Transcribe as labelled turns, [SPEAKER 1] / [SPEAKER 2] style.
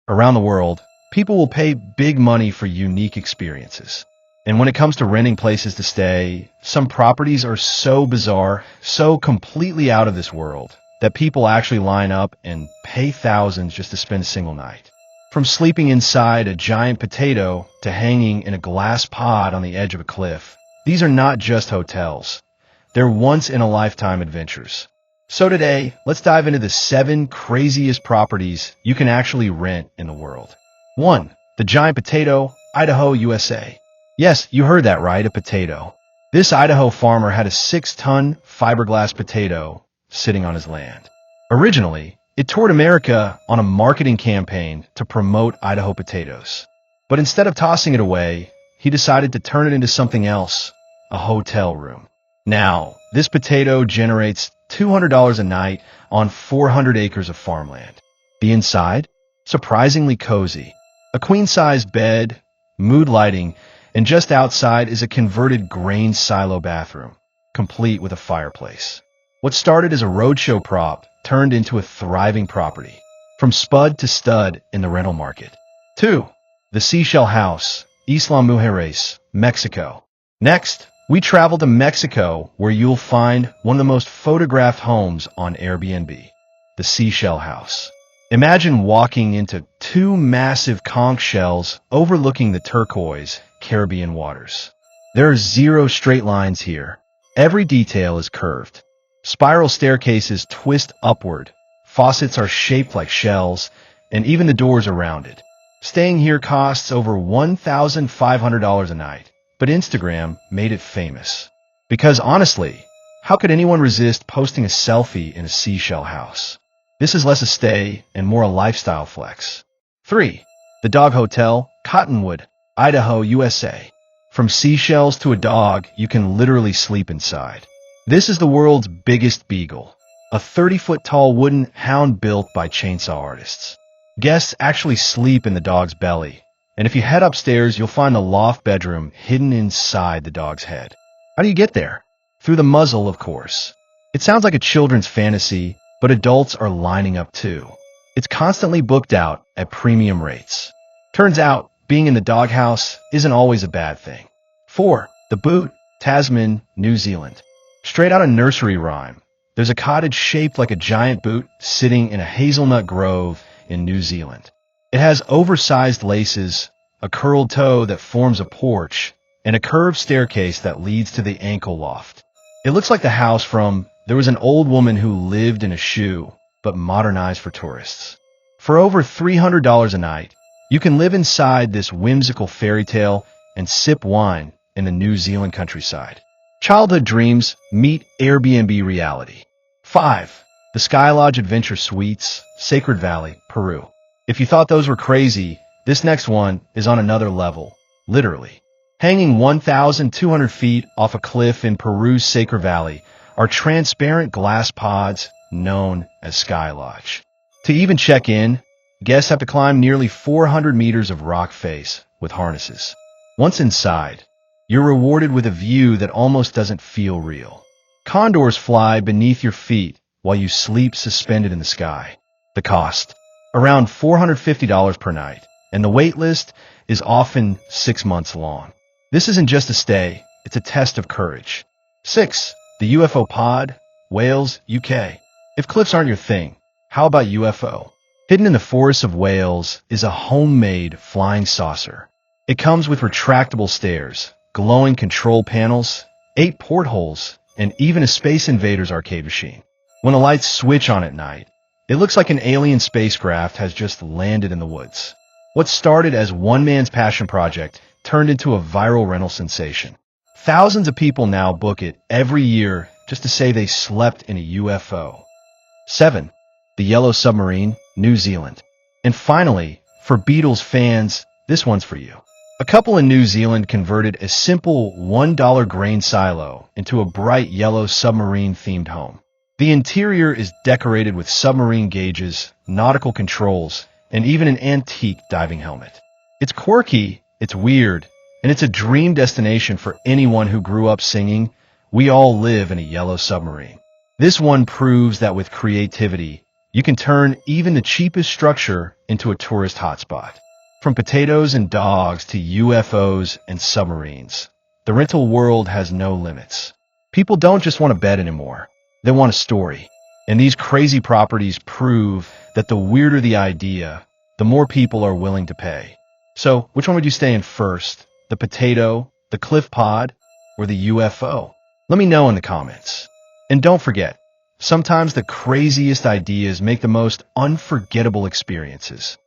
[SPEAKER 1] Around the world, people will pay big money for unique experiences. And when it comes to renting places to stay, some properties are so bizarre, so completely out of this world, that people actually line up and pay thousands just to spend a single night. From sleeping inside a giant potato to hanging in a glass pod on the edge of a cliff, these are not just hotels. They're once-in-a-lifetime adventures. So today, let's dive into the 7 craziest properties you can actually rent in the world. 1. The Giant Potato, Idaho, USA. Yes, you heard that right, a potato. This Idaho farmer had a 6-ton fiberglass potato sitting on his land. Originally, it toured America on a marketing campaign to promote Idaho potatoes. But instead of tossing it away, he decided to turn it into something else, a hotel room. Now, this potato generates $200 a night on 400 acres of farmland. The inside? Surprisingly cozy. A queen-size bed, mood lighting, and just outside is a converted grain silo bathroom, complete with a fireplace. What started as a roadshow prop turned into a thriving property, from spud to stud in the rental market. 2. The Seashell House, Isla Mujeres, Mexico. Next, we travel to Mexico, where you'll find one of the most photographed homes on Airbnb, the Seashell House. Imagine walking into 2 massive conch shells overlooking the turquoise Caribbean waters. There are 0 straight lines here. Every detail is curved. Spiral staircases twist upward, faucets are shaped like shells, and even the doors are rounded. Staying here costs over $1,500 a night. But Instagram made it famous. Because honestly, how could anyone resist posting a selfie in a seashell house? This is less a stay and more a lifestyle flex. 3. The Dog Hotel, Cottonwood, Idaho, USA. From seashells to a dog, you can literally sleep inside. This is the world's biggest beagle, a 30-foot-tall wooden hound built by chainsaw artists. Guests actually sleep in the dog's belly. And if you head upstairs, you'll find the loft bedroom hidden inside the dog's head. How do you get there? Through the muzzle, of course. It sounds like a children's fantasy, but adults are lining up too. It's constantly booked out at premium rates. Turns out, being in the doghouse isn't always a bad thing. 4. The Boot, Tasman, New Zealand. Straight out of nursery rhyme, there's a cottage shaped like a giant boot sitting in a hazelnut grove in New Zealand. It has oversized laces, a curled toe that forms a porch, and a curved staircase that leads to the ankle loft. It looks like the house from There Was an Old Woman Who Lived in a Shoe, but modernized for tourists. For over $300 a night, you can live inside this whimsical fairy tale and sip wine in the New Zealand countryside. Childhood dreams meet Airbnb reality. 5. The Sky Lodge Adventure Suites, Sacred Valley, Peru. If you thought those were crazy, this next one is on another level, literally. Hanging 1,200 feet off a cliff in Peru's Sacred Valley are transparent glass pods known as Sky Lodge. To even check in, guests have to climb nearly 400 meters of rock face with harnesses. Once inside, you're rewarded with a view that almost doesn't feel real. Condors fly beneath your feet while you sleep suspended in the sky. The cost? Around $450 per night, and the wait list is often 6 months long. This isn't just a stay, it's a test of courage. 6. The UFO Pod, Wales, UK. If cliffs aren't your thing, how about UFO? Hidden in the forests of Wales is a homemade flying saucer. It comes with retractable stairs, glowing control panels, 8 portholes, and even a Space Invaders arcade machine. When the lights switch on at night, it looks like an alien spacecraft has just landed in the woods. What started as one man's passion project turned into a viral rental sensation. Thousands of people now book it every year just to say they slept in a UFO. 7. The Yellow Submarine, New Zealand. And finally, for Beatles fans, this one's for you. A couple in New Zealand converted a simple $1 grain silo into a bright yellow submarine-themed home. The interior is decorated with submarine gauges, nautical controls, and even an antique diving helmet. It's quirky, it's weird, and it's a dream destination for anyone who grew up singing, "We all live in a yellow submarine." This one proves that with creativity, You can turn even the cheapest structure into a tourist hotspot. From potatoes and dogs to UFOs and submarines, the rental world has no limits. People don't just want a bed anymore. They want a story. And these crazy properties prove that the weirder the idea, the more people are willing to pay. So, which one would you stay in first? The potato, the cliff pod, or the UFO? Let me know in the comments. And don't forget, sometimes the craziest ideas make the most unforgettable experiences.